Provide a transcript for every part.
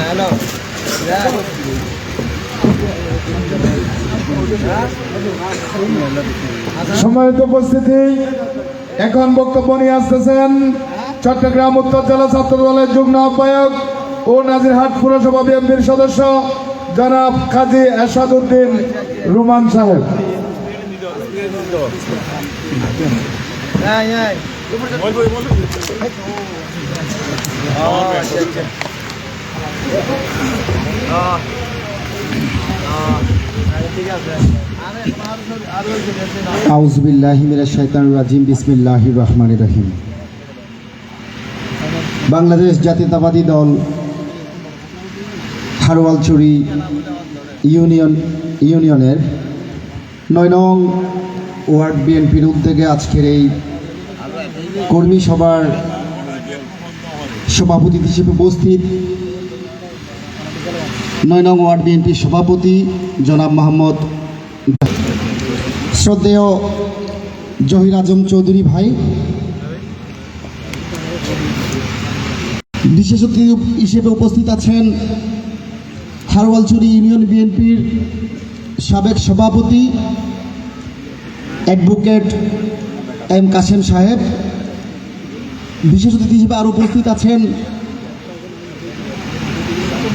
Hello সম্মানিত উপস্থিতি, এখন বক্তব্য নিয়ে আসতেছেন চট্টগ্রাম উত্তর জেলা ছাত্র দলের যুগ্ম আহ্বায়ক ও নাজিরহাট পুরসভা বিএনপির সদস্য জনাব কাজী এরশাদউদ্দিন রুমান সাহেব। আউযু বিল্লাহি মিনাশ শাইতানির রাজিম। বিসমিল্লাহির রহমানির রহিম। বাংলাদেশ জাতীয়তাবাদী দল হারোয়ালছড়ি ইউনিয়নের ৯ নং ওয়ার্ড বিএনপির উদ্যোগে আজকের এই কর্মী সভার সভাপতি হিসেবে উপস্থিত ৯ নং ওয়ার্ড বিএনপির সভাপতি জনাব মোহাম্মদ শ্রদ্ধেয় জহির আজম চৌধুরী ভাই, বিশেষ অতিথি হিসেবে উপস্থিত আছেন হারোয়ালছড়ি ইউনিয়ন বিএনপির সাবেক সভাপতি অ্যাডভোকেট এম কাসেম সাহেব। বিশেষ অতিথি হিসেবে আরও উপস্থিত আছেন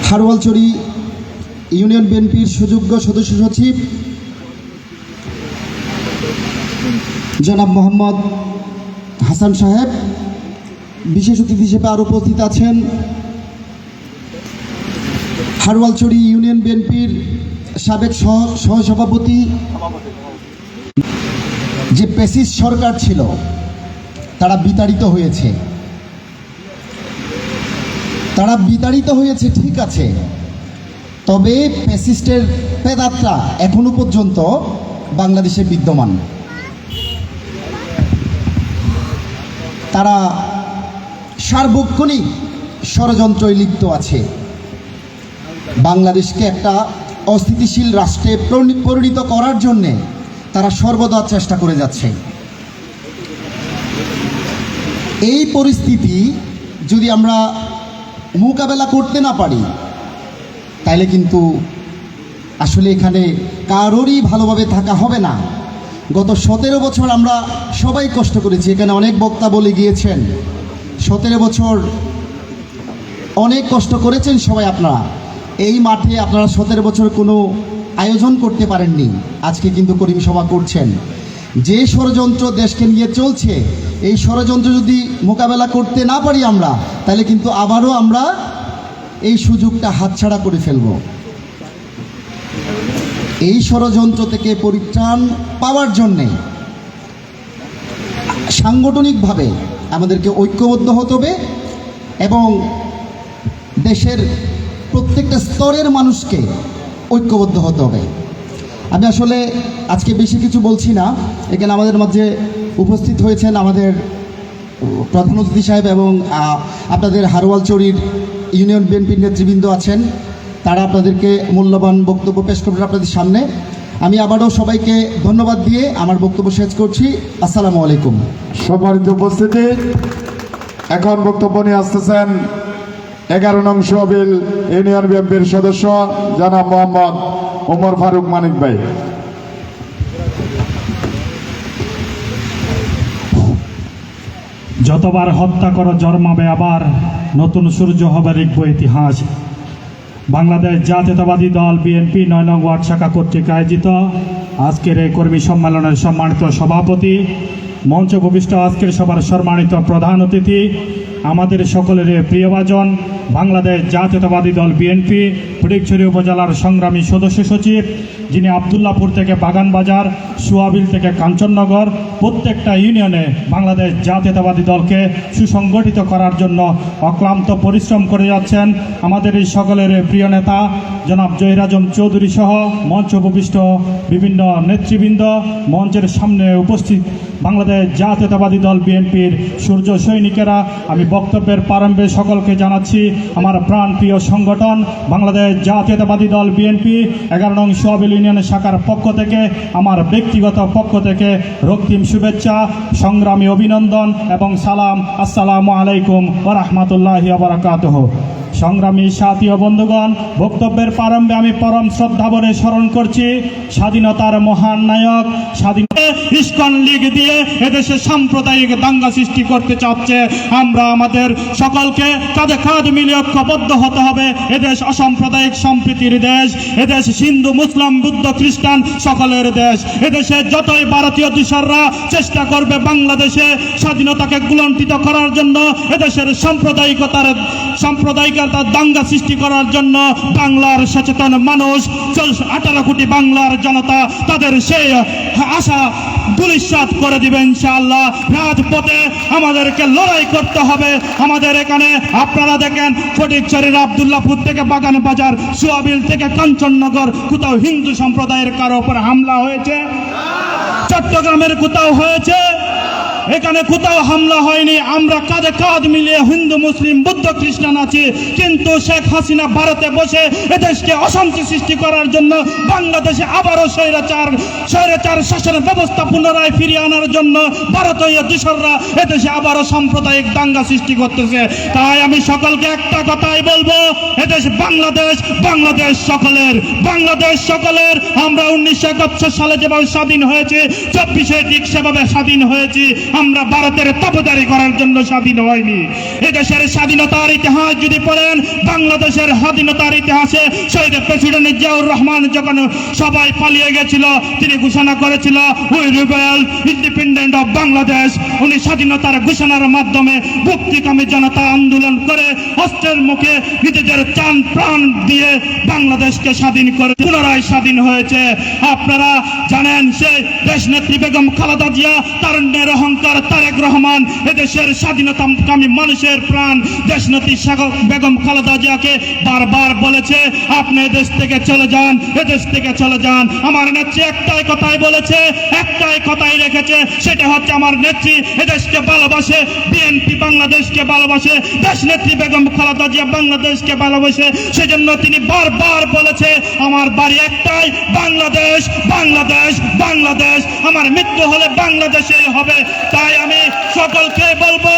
হারোয়ালছড়ি ইউনিয়ন বিএনপির সুযোগ্য সদস্য সচিব জনাব মোহাম্মদ হাসান সাহেব। বিশেষ অতিথি হিসেবে আরও উপস্থিত আছেন হারোয়ালছড়ি ইউনিয়ন বিএনপির সাবেক সহসভাপতি। যে প্যাসিস্ট সরকার ছিল তারা বিতাড়িত হয়েছে, ঠিক আছে, তবে প্যাসিস্টের প্রেতাত্মা এখনো পর্যন্ত বাংলাদেশে বিদ্যমান। তারা সার্বক্ষণিক ষড়যন্ত্রে লিপ্ত আছে। বাংলাদেশকে একটা অস্থিতিশীল রাষ্ট্রে পরিণত করার জন্যে তারা সর্বদা চেষ্টা করে যাচ্ছে। এই পরিস্থিতি যদি আমরা মোকাবেলা করতে না পারি তাহলে কিন্তু আসলে এখানে কারোরই ভালোভাবে থাকা হবে না। গত 17 বছর আমরা সবাই কষ্ট করেছি, এখানে অনেক বক্তা বলে গিয়েছেন 17 বছর অনেক কষ্ট করেছেন সবাই। আপনারা এই মাঠে আপনারা 17 বছর কোনো আয়োজন করতে পারেননি, আজকে কিন্তু কর্মী সভা করছেন। যে ষড়যন্ত্র দেশকে নিয়ে চলছে, এই ষড়যন্ত্র যদি মোকাবেলা করতে না পারি আমরা, তাহলে কিন্তু আবারও আমরা এই সুযোগটা হাতছাড়া করে ফেলব। এই ষড়যন্ত্র থেকে পরিত্রাণ পাওয়ার জন্যে সাংগঠনিকভাবে আমাদেরকে ঐক্যবদ্ধ হতে হবে এবং দেশের প্রত্যেকটা স্তরের মানুষকে ঐক্যবদ্ধ হতে হবে। আমি আসলে আজকে বেশি কিছু বলছি না। এখানে আমাদের মাঝে উপস্থিত হয়েছেন আমাদের প্রধান অতিথি সাহেব এবং আপনাদের হারোয়ালছড়ির ইউনিয়ন বিএনপির নেতৃবৃন্দ আছেন, তারা আপনাদেরকে মূল্যবান বক্তব্য পেশ করবেন আপনাদের সামনে। আমি আবারও সবাইকে ধন্যবাদ দিয়ে আমার বক্তব্য শেষ করছি। আসসালামু আলাইকুম। সম্মানিত উপস্থিতি, এখন বক্তব্য নিয়ে আসতেছেন 11 নং শোবিল ইউনিয়ন বিএনপির সদস্য জনাব মোহাম্মদ ওমর ফারুক মানিক ভাই। যতবার হত্যা করো জন্মাবে আবার, নতুন সূর্য হবে লিখব ইতিহাস। বাংলাদেশ জাতীয়তাবাদী দল বিএনপি 9 নং ওয়ার্ড শাখা কর্তৃক আয়োজিত আজকের এই কর্মী সম্মেলনের সম্মানিত সভাপতি, মঞ্চ ভূমিষ্ঠ আজকের সভার সম্মানিত প্রধান অতিথি আমাদের সকলের প্রিয়ভাজন বাংলাদেশ জাতীয়তাবাদী দল বিএনপি ফটিকছড়ি উপজেলার সংগ্রামী সদস্য সচিব, যিনি আবদুল্লাপুর থেকে বাগানবাজার, সোয়াবিল থেকে কাঞ্চননগর প্রত্যেকটা ইউনিয়নে বাংলাদেশ জাতীয়তাবাদী দলকে সুসংগঠিত করার জন্য অক্লান্ত পরিশ্রম করে যাচ্ছেন আমাদের এই সকলের প্রিয় নেতা জনাব জহির আজম চৌধুরী সহ মঞ্চ উপবিষ্ট বিভিন্ন নেতৃবৃন্দ, মঞ্চের সামনে উপস্থিত বাংলাদেশ জাতীয়তাবাদী দল বিএনপির সূর্য সৈনিকেরা, আমি বক্তব্যের প্রারম্ভে সকলকে জানাচ্ছি আমার প্রাণপ্রিয় সংগঠন বাংলাদেশ জাতীয়তাবাদী দল বিএনপি 11 নং সোয়াবিল ইউনিয়নের শাখার পক্ষ থেকে আমার ব্যক্তিগত পক্ষ থেকে রক্তিম শুভেচ্ছা, সংগ্রামী অভিনন্দন এবং সালাম। আসসালামু আলাইকুম ওয়া রাহমাতুল্লাহি ওয়া বারাকাতুহু। সংগ্রামী সাথী ও বন্ধুগণ, বক্তব্যের প্রারম্ভে আমি পরম শ্রদ্ধাভরে স্মরণ করছি স্বাধীনতার মহান নায়ক, স্বাধীনতা ইস্কন লীগ দিয়ে এদেশে সাম্প্রদায়িক দাঙ্গা সৃষ্টি করতে চাচ্ছে। আমরা আমাদের সকলকে কাঁধে কাঁধ মিলিয়ে ঐক্যবদ্ধ হতে হবে। এদেশ অসাম্প্রদায়িক সম্প্রীতির দেশ, এদেশ হিন্দু মুসলিম বুদ্ধ খ্রিস্টান সকলের দেশ। এদেশে যতই ভারতীয় দূষররা চেষ্টা করবে বাংলাদেশে স্বাধীনতাকে গুলণ্ঠিত করার জন্য, এদেশের সাম্প্রদায়িকতার দাঙ্গা সৃষ্টি করার জন্য, বাংলার সচেতন মানুষ 18 কোটি বাংলার জনতা তাদের সেই আশা দুলিশাত করে দিবে ইনশাআল্লাহ। রাজপথে আমাদেরকে লড়াই করতে হবে। আমাদের এখানে আপনারা দেখেন ফটিকছড়ির আবদুল্লাপুর থেকে বাগানবাজার, সোয়াবিল থেকে কাঞ্চননগর কোথাও হিন্দু সম্প্রদায়ের কারো উপর হামলা হয়েছে? চট্টগ্রামের কোথাও হয়েছে? এখানে কোথাও হামলা হয়নি। আমরা কাঁধে কাঁধ মিলিয়ে হিন্দু মুসলিম বুদ্ধ খ্রিস্টান আছি, কিন্তু শেখ হাসিনা ভারতে বসে এদেশকে অশান্তি সৃষ্টি করার জন্য, বাংলাদেশে আবারও স্বৈরাচার শাসন ব্যবস্থা পুনরায় ফিরিয়ে আনার জন্য ভারতীয় দূষররা এদেশে আবারও সাম্প্রদায়িক দাঙ্গা সৃষ্টি করতেছে। তাই আমি সকলকে একটা কথাই বলবো, এদেশ বাংলাদেশ, বাংলাদেশ সকলের, বাংলাদেশ সকলের। আমরা 1971 সালে যেভাবে স্বাধীন হয়েছে, 24 ঠিক সেভাবে স্বাধীন হয়েছি। আমরা ভারতের তাবেদারি করার জন্য স্বাধীন হয়নি। এদেশের স্বাধীনতার ইতিহাস যদি পড়েন, বাংলাদেশের স্বাধীনতার ইতিহাসে শহীদ প্রেসিডেন্ট জিয়াউর রহমান যখন সবাই পালিয়ে গেছিল, তিনি ঘোষণা করেছিল we rebel independent of Bangladesh. উনি স্বাধীনতার ঘোষণার মাধ্যমে মুক্তিকামী জনতা আন্দোলন করে অস্ত্রের মুখে নিজেদের চান প্রাণ দিয়ে বাংলাদেশকে স্বাধীন করে পুনরায় স্বাধীন হয়েছে। আপনারা জানেন সেই দেশনেত্রী বেগম খালেদা জিয়া, তারুণ্যের অহংকার তারেক রহমান, এদেশের স্বাধীনতাকামী মানুষের প্রাণ দেশনেত্রী বেগম খালেদা জিয়াকে বারবার বলেছে আপনি এদেশ থেকে চলে যান, এদেশ থেকে চলে যান। আমার নেত্রী একটাই কথাই বলেছে, একটাই কথাই রেখেছে, সেটা হচ্ছে আমার নেত্রী এদেশকে ভালোবাসে, বিএনপি বাংলাদেশকে ভালোবাসে, দেশনেত্রী বেগম খালেদা জিয়া বাংলাদেশকে ভালোবাসে। সেজন্য তিনি বারবার বলেছে আমার বাড়ি একটাই, বাংলাদেশ, বাংলাদেশ, বাংলাদেশ। আমার মৃত্যু হলে বাংলাদেশেই হবে। তাই আমি সকলকে বলবো,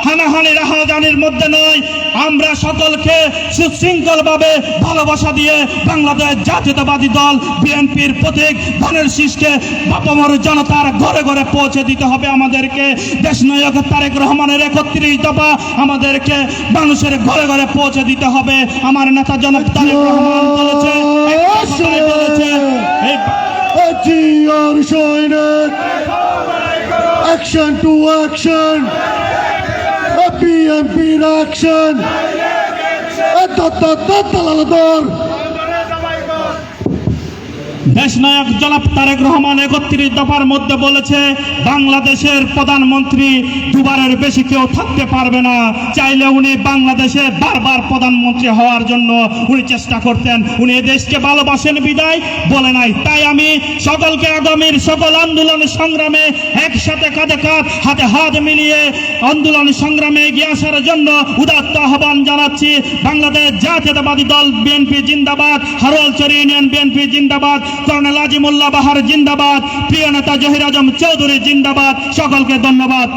হানাহানি রাহাজানির মধ্যে নয়, আমরা সকলকে সুশৃঙ্খলভাবে ভালোবাসা দিয়ে বাংলাদেশ জাতীয়তাবাদী দল বিএনপির প্রতীক ধানের শীষকে বাপমার জনতার ঘরে ঘরে পৌঁছে দিতে হবে। আমাদেরকে দেশনায়ক তারেক রহমানের 31 দফা আমাদেরকে মানুষের ঘরে ঘরে পৌঁছে দিতে হবে। আমার নেতা জনাব তারেক রহমান বলেছে, Action to action, BNP action, দেশনায়ক জনাব তারেক রহমান 31 দফার মধ্যে বলেছে বাংলাদেশের প্রধানমন্ত্রী দুবারের বেশি কেউ থাকতে পারবে না। চাইলে উনি বাংলাদেশে বারবার প্রধানমন্ত্রী হওয়ার জন্য উনি চেষ্টা করতেন, উনি দেশকে ভালোবাসেন বিদায় বলে নাই। তাই আমি সকলকে আগামীর সকল আন্দোলন সংগ্রামে একসাথে কাঁধে কাঁধ হাতে হাত মিলিয়ে আন্দোলন সংগ্রামে এগিয়ে আসার জন্য উদাত্ত আহ্বান জানাচ্ছি। বাংলাদেশ জাতীয়তাবাদী দল বিএনপি জিন্দাবাদ, হারোয়ালছড়ি ইউনিয়ন বিএনপি জিন্দাবাদ, কর্নেল আজিমুল্লাহ বাহার জিন্দাবাদ, প্রিয় নেতা জহির আজম চৌধুরী জিন্দাবাদ। সকলকে ধন্যবাদ।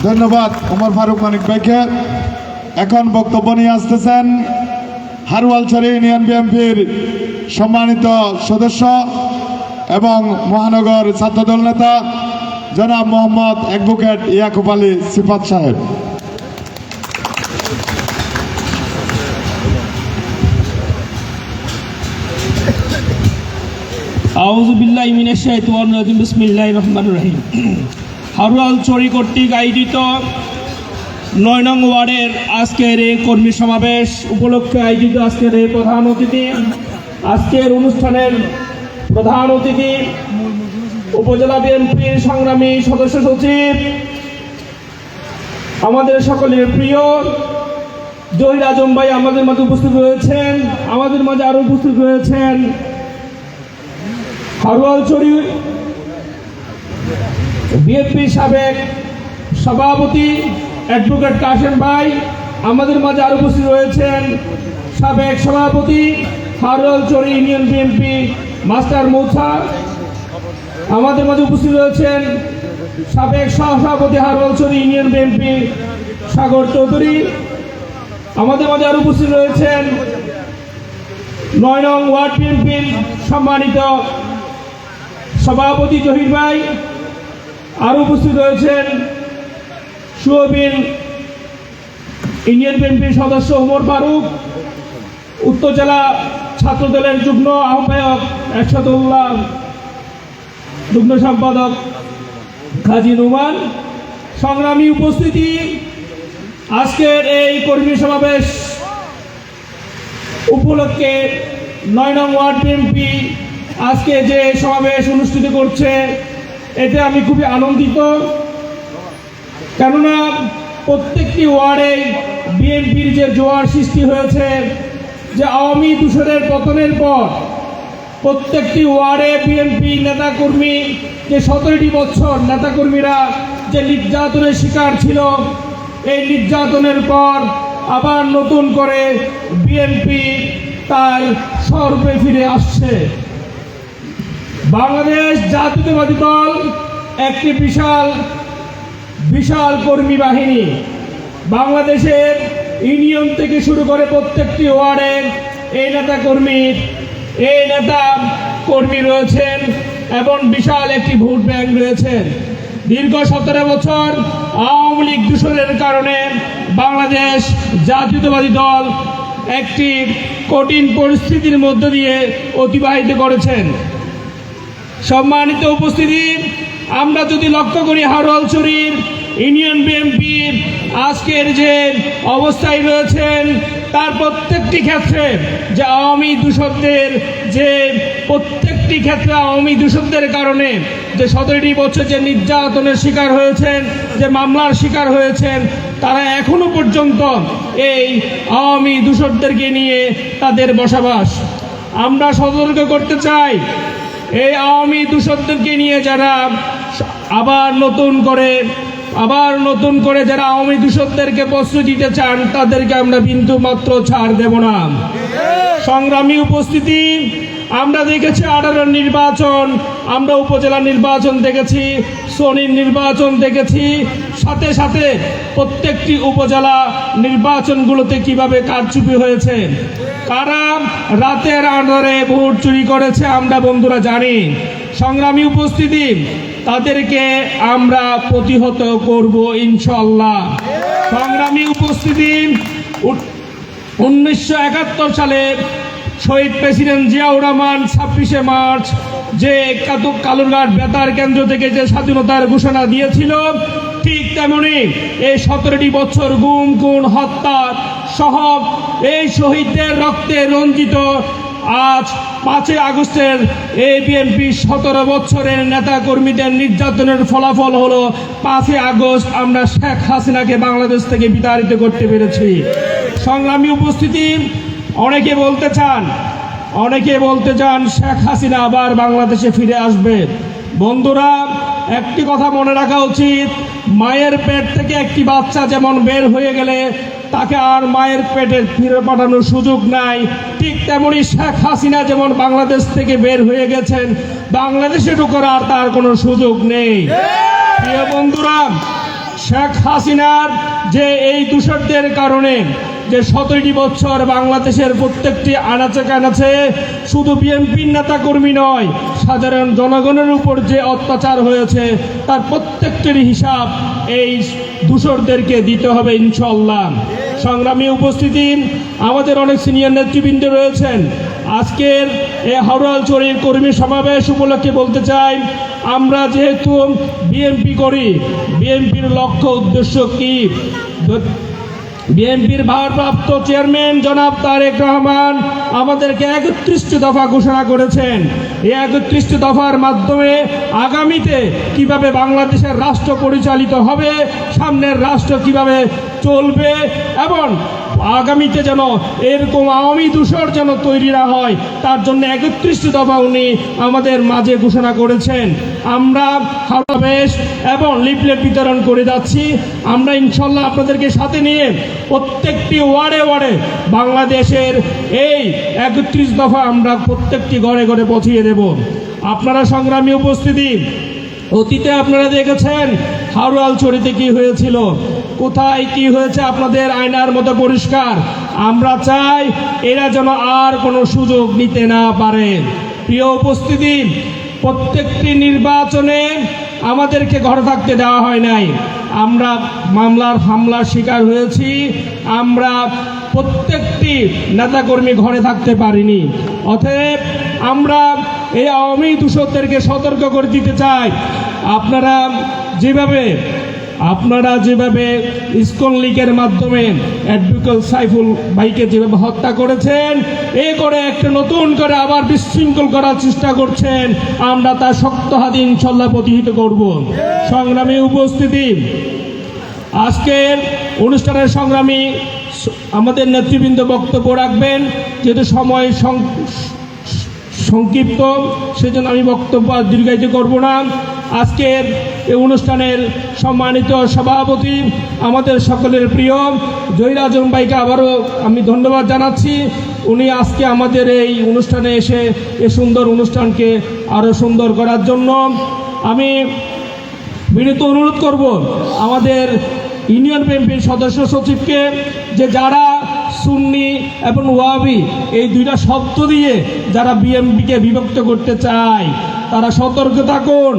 ধন্যবাদ ওমর ফারুক মানিক ভাইকে। এখন বক্তব্য নিয়ে আসতেছেন হারোয়ালছড়ি ইউনিয়ন বিএনপির সম্মানিত সদস্য এবং মহানগর ছাত্রদল নেতা জনাব মোহাম্মদ অ্যাডভোকেট ইয়াকুব আলী সিফাত সাহেব। আউযু বিল্লাহি মিনাশ শাইতানির রাজিম, বিসমিল্লাহির রহমানির রহিম। হারোয়ালছড়ি কর্তৃক আয়োজিত 9 নং ওয়ার্ডের আজকের এই কর্মী সমাবেশ উপলক্ষে আয়োজিত আজকের এই প্রধান অতিথি, আজকের অনুষ্ঠানের প্রধান অতিথি উপজেলা বিএনপির সংগ্রামী সদস্য সচিব, আমাদের সকলের প্রিয় জহির আজম ভাই আমাদের মাঝে উপস্থিত রয়েছেন। আমাদের মাঝে আরো উপস্থিত রয়েছেন হারুয়ালছড়ি বিএনপি সাবেক সভাপতি অ্যাডভোকেট কাশেম ভাই, আমাদের মাঝে আরো উপস্থিত রয়েছেন সাবেক সভাপতি হারুয়ালছড়ি ইউনিয়ন বিএনপি মাস্টার মৌসা, আমাদের মাঝে উপস্থিত রয়েছেন সাবেক সহসভাপতি হারুয়ালছড়ি ইউনিয়ন বিএনপি সাগর চৌধুরী, আমাদের মাঝে আরো উপস্থিত রয়েছেন 9 নং ওয়ার্ড বিএনপির সম্মানিত সভাপতি জহির ভাই, আরো উপস্থিত রয়েছেন সুবিন ইউনিয়ন বিএনপির সদস্য ওমর ফারুক, উত্তর জেলা ছাত্রদলের যুগ্ম আহ্বায়ক একসাদুল্লাহ, যুগ্ম সম্পাদক কাজী নুমান। সংগ্রামী উপস্থিতি, আজকের এই কর্মী সমাবেশ উপলক্ষে 9 নং ওয়ার্ড বিএনপি আজকে যে সমাবেশ অনুষ্ঠিত করছে, এতে আমি খুবই আনন্দিত। কেননা প্রত্যেকটি ওয়ার্ডে বিএনপির যে জোয়ার সৃষ্টি হয়েছে, যে আওয়ামী দূষণের পতনের পর প্রত্যেকটি ওয়ার্ডে বিএনপি নেতাকর্মী, যে 17টি বছর নেতাকর্মীরা যে নির্যাতনের শিকার ছিল, এই নির্যাতনের পর আবার নতুন করে বিএনপি তার স্বরূপে ফিরে আসছে। বাংলাদেশ জাতীয়তাবাদী দল একটি বিশাল কর্মী বাহিনী। বাংলাদেশের ইউনিয়ন থেকে শুরু করে প্রত্যেকটি ওয়ার্ডে এই নেতা কর্মী রয়েছেন এবং বিশাল একটি ভোট ব্যাংক রয়েছেন। দীর্ঘ 17 বছর আওয়ামী লীগ দূষণের কারণে বাংলাদেশ জাতীয়তাবাদী দল একটি কঠিন পরিস্থিতির মধ্য দিয়ে অতিবাহিত করেছেন। সম্মানিত উপস্থিতি, আমরা যদি লক্ষ্য করি হারুয়ালছড়ির ইউনিয়ন বিএনপি আজকের যে অবস্থায় রয়েছেন, তার প্রত্যেকটি ক্ষেত্রে যে আওয়ামী দূষণদের কারণে যে 17টি বছর যে নির্যাতনের শিকার হয়েছেন, যে মামলার শিকার হয়েছেন, তারা এখনো পর্যন্ত এই আওয়ামী দূষণদেরকে নিয়ে তাদের বসবাস। আমরা সতর্ক করতে চাই, এই আওয়ামী দূষণদেরকে নিয়ে যারা আবার নতুন করে যারা আওয়ামী দূষণদেরকে প্রশ্রয় দিতে চান, তাদেরকে আমরা বিন্দু মাত্র ছাড় দেব না। সংগ্রামী উপস্থিতি, আমরা দেখেছি 18 নির্বাচন, আমরা উপজেলা নির্বাচন দেখেছি, সনির নির্বাচন দেখেছি, সাথে সাথে প্রত্যেকটি উপজেলা নির্বাচনগুলোতে কিভাবে কারচুপি হয়েছে, কারা রাতের আঁধারে ভোট চুরি করেছে আমরা বন্ধুরা জানি। সংগ্রামী উপস্থিতি, তাদেরকে আমরা প্রতিহত করব ইনশাআল্লাহ। সংগ্রামী উপস্থিতি, 1971 সালে শহীদ প্রেসিডেন্ট জিয়াউর রহমান 26শে মার্চ যে কালুরঘাট বেতার কেন্দ্র থেকে যে স্বাধীনতার ঘোষণা দিয়েছিল, ঠিক তেমনি এই 17টি বছর গুম খুন হত্যা সহ এই শহীদদের রক্তে রঞ্জিত আজ 5 আগস্টের এই বিএনপি 17 বছরের নেতা কর্মীদের নির্যাতনের ফলাফল হলো 5 আগস্ট আমরা শেখ হাসিনাকে বাংলাদেশ থেকে বিতাড়িত করতে পেরেছি। সংগ্রামী উপস্থিতি, অনেকে বলতে চান শেখ হাসিনা আবার বাংলাদেশে ফিরে আসবে। বন্ধুরা, একটি কথা মনে রাখা উচিত, মায়ের পেট থেকে একটি বাচ্চা যেমন বের হয়ে গেলে তাকে আর মায়ের পেটে ফিরে পাঠানোর সুযোগ নাই, ঠিক তেমনি শেখ হাসিনা যেমন বাংলাদেশ থেকে বের হয়ে গেছেন, বাংলাদেশে ঢোকার আর তার কোনো সুযোগ নেই। প্রিয় বন্ধুরা, শেখ হাসিনার যে এই দূষণদের কারণে যে 17টি বছর বাংলাদেশের প্রত্যেকটি আনাচে কানাচে শুধু বিএনপির নেতা কর্মী নয়, সাধারণ জনগণের উপর যে অত্যাচার হয়েছে, তার প্রত্যেকটির হিসাব এই দূষণদেরকে দিতে হবে ইনশাআল্লাহ। সংগ্রামী উপস্থিতি, আমাদের অনেক সিনিয়র নেতৃবৃন্দ রয়েছেন, আজকের এই হাওড়ালছড়ির কর্মী সমাবেশ উপলক্ষে বলতে চাই, আমরা যেহেতু বিএনপি করি, বিএনপির লক্ষ্য উদ্দেশ্য কি? বিএনপির ভারপ্রাপ্ত চেয়ারম্যান জনাব তারেক রহমান আমাদেরকে 31টি দফা ঘোষণা করেছেন। এই 31টি দফার মাধ্যমে আগামীতে কিভাবে বাংলাদেশের রাষ্ট্র পরিচালিত হবে, সামনের রাষ্ট্র কিভাবে চলবে, এবং আগামীতে যেন এরকম আওয়ামী দূষর যেন তৈরি না হয়, তার জন্য 31টি দফা উনি আমাদের মাঝে ঘোষণা করেছেন। আমরা সমাবেশ এবং লিফলেট বিতরণ করে যাচ্ছি। আমরা ইনশাল্লাহ আপনাদেরকে সাথে নিয়ে প্রত্যেকটি ওয়ার্ডে ওয়ার্ডে বাংলাদেশের এই 31 দফা আমরা প্রত্যেকটি ঘরে ঘরে পৌঁছিয়ে দেব। আপনারা সংগ্রামী উপস্থিতি, অতীতে আপনারা দেখেছেন হাওড়ালছড়িতে কি হয়েছিল, কোথায় কি হয়েছে আপনাদের আয়নার মতো পরিষ্কার। আমরা চাই এরা যেন আর কোনো সুযোগ নিতে না পারে। প্রিয় উপস্থিতি, প্রত্যেকটি নির্বাচনে আমাদেরকে ঘরে থাকতে দেওয়া হয় নাই। আমরা হামলার শিকার হয়েছি। আমরা প্রত্যেকটি নেতাকর্মী ঘরে থাকতে পারিনি। অতএব আমরা এই আওয়ামী দূষকদেরকে সতর্ক করে দিতে চাই, আপনারা যেভাবে ইসকন লীগের মাধ্যমে অ্যাডভোকেট সাইফুল ভাইকে যেভাবে হত্যা করেছেন, এ করে একটা নতুন করে আবার বিশৃঙ্খল করার চেষ্টা করছেন, আমরা তা শক্ত হাতে ইনশাল্লাহ প্রতিহত করব। সংগ্রামী উপস্থিতি, আজকের অনুষ্ঠানের সংগ্রামী আমাদের নেতৃবৃন্দ বক্তব্য রাখবেন। যেহেতু সময় সংক্ষিপ্ত, সেজন্য আমি বক্তব্য দীর্ঘায়িত করব না। আজকের এই অনুষ্ঠানের সম্মানিত সভাপতি, আমাদের সকলের প্রিয় জহির আজম ভাইকে আবারও আমি ধন্যবাদ জানাচ্ছি। উনি আজকে আমাদের এই অনুষ্ঠানে এসে এই সুন্দর অনুষ্ঠানকে আরও সুন্দর করার জন্য। আমি বিনীত অনুরোধ করব আমাদের ইউনিয়ন বিএনপির সদস্য সচিবকে, যে যারা সুন্নি এবং ওয়াহাবি এই দুইটা শব্দ দিয়ে যারা বিএনপিকে বিভক্ত করতে চায়, তারা সতর্ক থাকুন।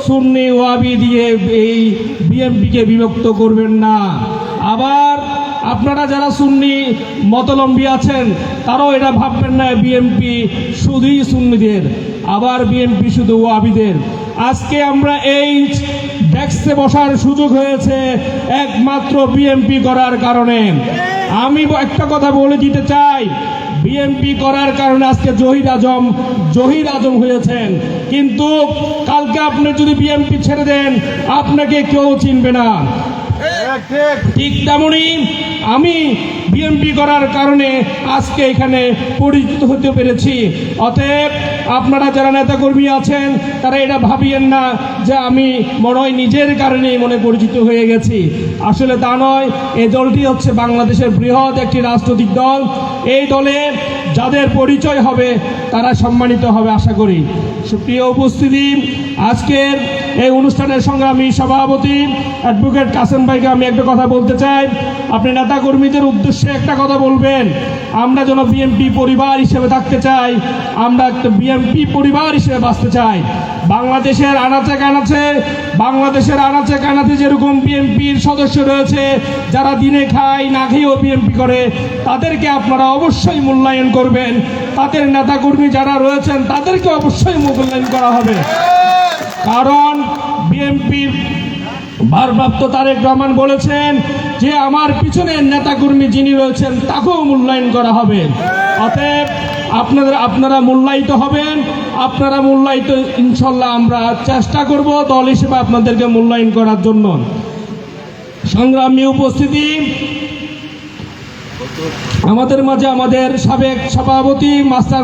সুন্নি ওয়াহাবি দিয়ে এই বিএনপিকে বিভক্ত করবেন না। আবার আপনারা যারা সুন্নি মতলম্বী আছেন, তারাও এটা ভাববেন না বিএনপি শুধুই সুন্নিদের, আবার বিএনপি শুধু ওয়াহাবিদের। আজকে আমরা এই ডেস্কে বসার সুযোগ হয়েছে একমাত্র বিএনপি করার কারণে। আমি একটা কথা বলে দিতে চাই, বিএনপি করার কারণে আজকে জহির আজম হয়েছেন, কিন্তু কালকে আপনি যদি বিএনপি ছেড়ে দেন, আপনাকে কেউ চিনবে না। ঠিক তেমনই আমি বিএনপি করার কারণে আজকে এখানে পরিচিত হতে পেরেছি। অতএব আপনারা যারা নেতাকর্মী আছেন, তারা এটা ভাবিয়েন না যে আমি মনে হয় নিজের কারণেই মনে পরিচিত হয়ে গেছি। আসলে তা নয়। এই দলটি হচ্ছে বাংলাদেশের বৃহৎ একটি রাজনৈতিক দল। এই দলে যাদের পরিচয় হবে তারা সম্মানিত হবে আশা করি। সুপ্রিয় উপস্থিতি, আজকের এই অনুষ্ঠানের সংগ্রামী সভাপতি অ্যাডভোকেট কাসেম ভাইকে আমি একটা কথা বলতে চাই। আপনি নেতাকর্মীদের উদ্দেশ্যে একটা কথা বলবেন। আমরা যেন বিএনপি পরিবার হিসেবে থাকতে চাই, আমরা একটা বিএনপি পরিবার হিসেবে বাঁচতে চাই। বাংলাদেশের আনাচে কানাচে যেরকম বিএনপির সদস্য রয়েছে, যারা দিনে খায় না খেয়েও বিএনপি করে, তাদেরকে আপনারা অবশ্যই মূল্যায়ন করবেন। তাদের নেতাকর্মী যারা রয়েছেন, তাদেরকে অবশ্যই মূল্যায়ন করা হবে। কারণ বিএনপির ভারপ্রাপ্ত তারেক রহমান বলেছেন যে আমার পিছনের নেতাকর্মী যিনি রয়েছেন তাকেও মূল্যায়ন করা হবে। অতএব আপনারা মূল্যায়িত হবেন। আপনারা মূল্যায়িত ইনশাল্লাহ আমরা চেষ্টা করব দল হিসেবে আপনাদেরকে মূল্যায়ন করার জন্য। সংগ্রামী উপস্থিতি, আমাদের মাঝে আমাদের সাবেক সভাপতি মাস্টার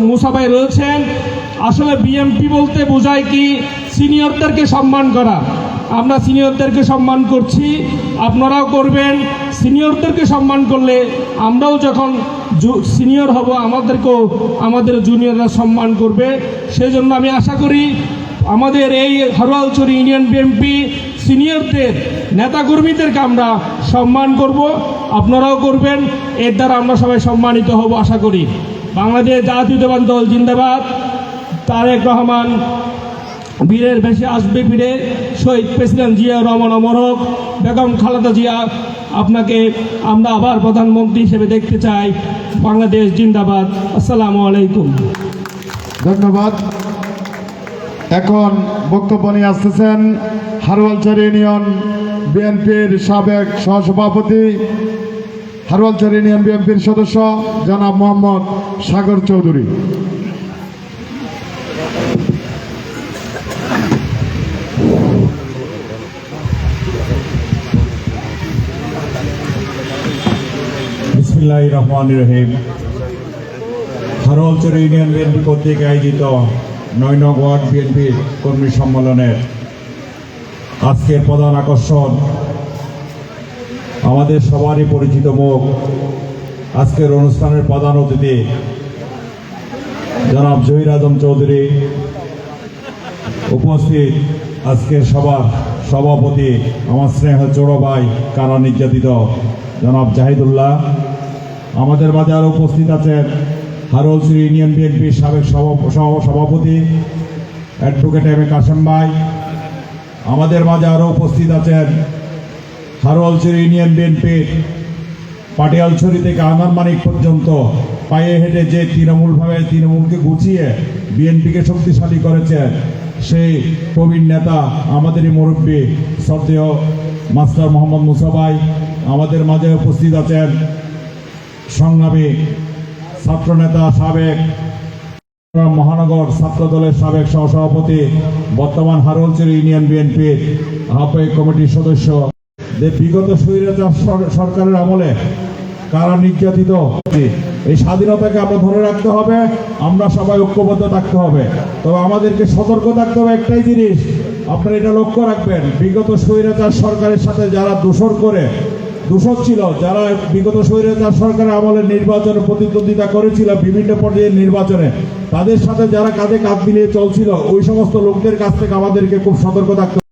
মুসা ভাই রয়েছেন। আসলে বিএনপি বলতে বোঝায় কি? সিনিয়রদেরকে সম্মান করা। আমরা সিনিয়রদেরকে সম্মান করছি, আপনারাও করবেন। সিনিয়রদেরকে সম্মান করলে আমরাও যখন সিনিয়র হব, আমাদের জুনিয়ররা সম্মান করবে। সেই জন্য আমি আশা করি আমাদের এই হাওড়ালছড়ি ইউনিয়ন বিএনপি সিনিয়রদের নেতাকর্মীদেরকে আমরা সম্মান করব, আপনারাও করবেন। এর দ্বারা আমরা সবাই সম্মানিত হব আশা করি। বাংলাদেশ জাতীয়তাবাদী দল জিন্দাবাদ। তারেক রহমান বীরের বেশে আসবে ফিরে। শহীদ প্রেসিডেন্ট জিয়া রহমান অমর হোক। বেগম খালেদা জিয়া, আপনাকে আমরা আবার প্রধানমন্ত্রী হিসেবে দেখতে চাই। বাংলাদেশ জিন্দাবাদ। আসসালামু আলাইকুম। ধন্যবাদ। এখন বক্তব্য নিয়ে আসতেছেন হারওয়ালচর ইউনিয়ন বিএনপির সাবেক সহসভাপতি, হারওয়ালচর ইউনিয়ন বিএনপির সদস্য জনাব মোহাম্মদ সাগর চৌধুরী। বিসমিল্লাহির রহমানির রহিম। হারওয়ালচর ইউনিয়ন বিএনপি কর্তৃক আয়োজিত ৯ নং ওয়ার্ড বিএনপির কর্মী সম্মেলনের আজকের প্রধান আকর্ষণ আমাদের সবারই পরিচিত মুখ, আজকের অনুষ্ঠানের প্রধান অতিথি জনাব জহির আজম চৌধুরী, উপস্থিত আজকের সভার সভাপতি আমার স্নেহ ছোট ভাই কারা নির্যাতিত জনাব জাহিদুল্লাহ। আমাদের মাঝে আরও উপস্থিত আছেন হারওয়ালচর ইউনিয়ন বিএনপির সাবেক সভাপতি অ্যাডভোকেট এম এ কাশেম ভাই। আমাদের মাঝে আরও উপস্থিত আছেন হারওয়ালচর ইউনিয়ন বিএনপির পাটিয়ালছড়ি থেকে আনারমানিক পর্যন্ত পায়ে হেঁটে যে তৃণমূলকে গুছিয়ে বিএনপিকে শক্তিশালী করেছেন সেই প্রবীণ নেতা আমাদেরই মুরব্বী শ্রদ্ধেয় মাস্টার মোহাম্মদ মুসা ভাই। আমাদের মাঝে উপস্থিত আছেন সংগ্রামী ছাত্রনেতা সাবেক মহানগর ছাত্র দলের সাবেক সহসভাপতি, বর্তমান হারওয়ালচর ইউনিয়ন বিএনপির আহ্বায়ক কমিটির সদস্য। যে বিগত স্বৈরাচার সরকারের আমলে কারা নির্যাতিত, এই স্বাধীনতাকে আমরা ধরে রাখতে হবে, আমরা সবাই ঐক্যবদ্ধ থাকতে হবে। তবে আমাদেরকে সতর্ক থাকতে হবে একটাই জিনিস, আপনারা এটা লক্ষ্য রাখবেন, বিগত স্বৈরাচার সরকারের সাথে যারা দূষর ছিল, যারা বিগত স্বৈরাচার সরকারের আমলে নির্বাচনে প্রতিদ্বন্দ্বিতা করেছিল বিভিন্ন পর্যায়ের নির্বাচনে, তাদের সাথে যারা কাঁধে কাঁধ মিলিয়ে চলছিল, ওই সমস্ত লোকদের কাছ থেকে আমাদেরকে খুব সতর্ক থাকতে হবে।